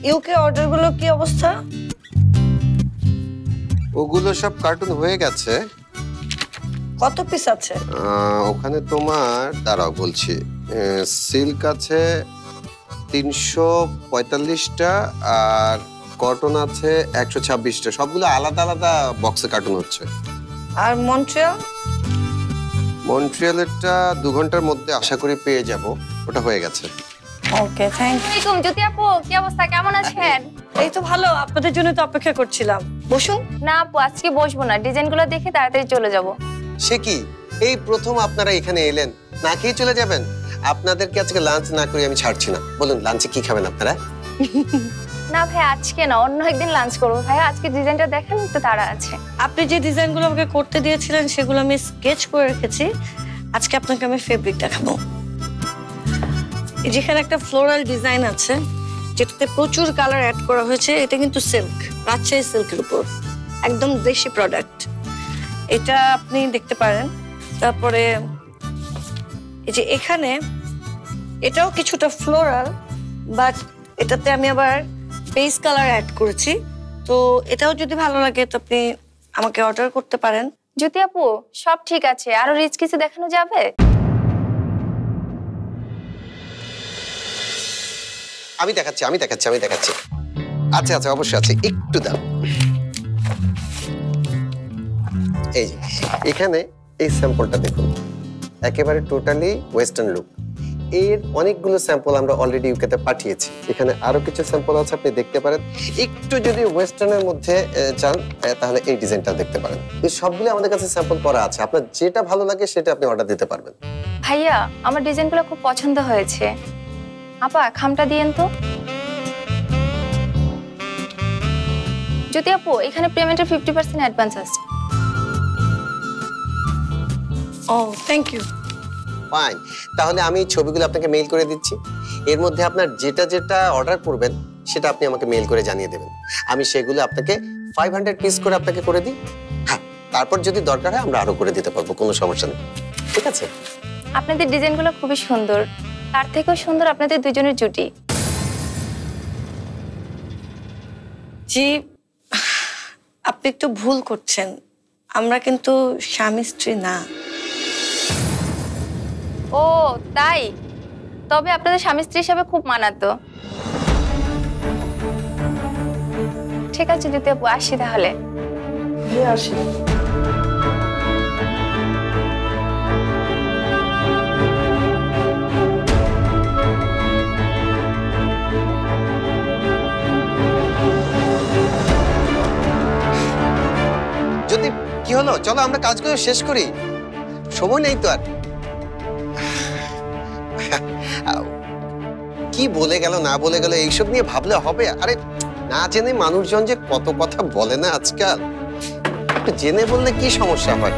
UK অর্ডারগুলো কি অবস্থা? ওগুলো সব কার্টুন হয়ে গেছে। কত পিস আছে? ওখানে তোমার দাঁড়াও বলছি, সিল্ক আছে 345টা আর কটন আছে 126টা। সবগুলো আলাদা আলাদা বক্সে কার্টুন হচ্ছে। আর মন্ট্রিয়াল? মন্ট্রিয়ালেরটা 2 ঘন্টার মধ্যে আশা করি পেয়ে যাব। ওটা হয়ে গেছে। ওকে, থ্যাংক ইউ। জ্যোতি আপু, কি অবস্থা, কেমন আছেন? এই তো ভালো, আপনাদের জন্য তো অপেক্ষা করছিলাম। বসুন। না আপু, আজকে বসবো না, ডিজাইনগুলো দেখে তাড়াতাড়ি চলে যাব। সে কি, এই প্রথম আপনারা এখানে এলেন, না খেয়ে চলে যাবেন? আপনাদেরকে আজকে লাঞ্চ না করে আমি ছাড়ছি না। বলুন লাঞ্চে কি খাবেন আপনারা? না ভাই, আজকে না, অন্য একদিন লাঞ্চ করবো। ভাই আজকে ডিজাইনটা দেখেন, একটু তাড়া আছে। আপনি যে ডিজাইনগুলো আমাকে করতে দিয়েছিলেন সেগুলো আমি স্কেচ করে রেখেছি। আজকে আপনাকে আমি ফেব্রিক দেখাবো। যেখানে একটা ফ্লোরাল ডিজাইন আছে যেটাতে প্রচুর কালার অ্যাড করা হয়েছে, এটা কিন্তু সিল্ক, রাজশাহী সিল্কের উপর, একদম দেশি প্রোডাক্ট। এটা আপনি দেখতে পারেন। তারপরে এই যে এখানে এটাও কিছুটা ফ্লোরাল, বাট এটাতে আমি আবার বেস কালার অ্যাড করেছি। তো এটাও যদি ভালো লাগে তো আপনি আমাকে অর্ডার করতে পারেন। জ্যোতি আপু, সব ঠিক আছে, আরো রিচ কিছু দেখানো যাবে? আমি দেখাচ্ছি। আচ্ছা আচ্ছা, অবশ্যই আছে, একটু দাও। এই যে এখানে এই স্যাম্পলটা দেখুন, একেবারে টোটালি ওয়েস্টার্ন লুক। এর অনেকগুলো স্যাম্পল আমরা অলরেডি ইউকেতে পাঠিয়েছি। এখানে আরো কিছু স্যাম্পল আছে, আপনি দেখতে পারেন। একটু যদি ওয়েস্টার্নের মধ্যে চান তাহলে এই ডিজাইনটা দেখতে পারেন। এই সবগুলো আমাদের কাছে স্যাম্পল করা আছে, আপনার যেটা ভালো লাগে সেটা আপনি অর্ডার দিতে পারবেন। ভাইয়া, আমার ডিজাইনগুলো খুব পছন্দ হয়েছে। আপা, খামটা দিয়েন তো। জ্যোতি আপু, এখানে পেমেন্টের 50% অ্যাডভান্স আছে। ও, থ্যাংক ইউ। ফাইন, তাহলে আমি ছবিগুলো আপনাকে মেইল করে দিচ্ছি। এর মধ্যে আপনার যেটা যেটা অর্ডার করবেন সেটা আপনি আমাকে মেইল করে জানিয়ে দেবেন। আমি সেগুলো আপনাকে 500 পিস করে আপনাকে করে দিই। হ্যাঁ, তারপর যদি দরকার হয় আমরা আরো করে দিতে পারবো, কোনো সমস্যা নেই। ঠিক আছে? আপনাদের ডিজাইনগুলো খুবই সুন্দর, তার থেকেও সুন্দর আপনাদের দুজনের জুটি। জি, আপনি একটু ভুল করছেন, আমরা কিন্তু স্বামী স্ত্রী না। ও তাই? তবে আপনাদের স্বামী স্ত্রী হিসাবে খুব মানাতো। ঠিক আছে জ্যোতি আপু, আসি তাহলে। আসি। যদি কি হলো, চলো আমরা কাজগুলো শেষ করি, সময় নেই তো আর। কি বলে গেল না বলে গেল এইসব নিয়ে ভাবলে হবে? আরে না জেনে মানুষজন যে কত কথা বলে না আজকাল, একটু জেনে বললে কি সমস্যা হয়?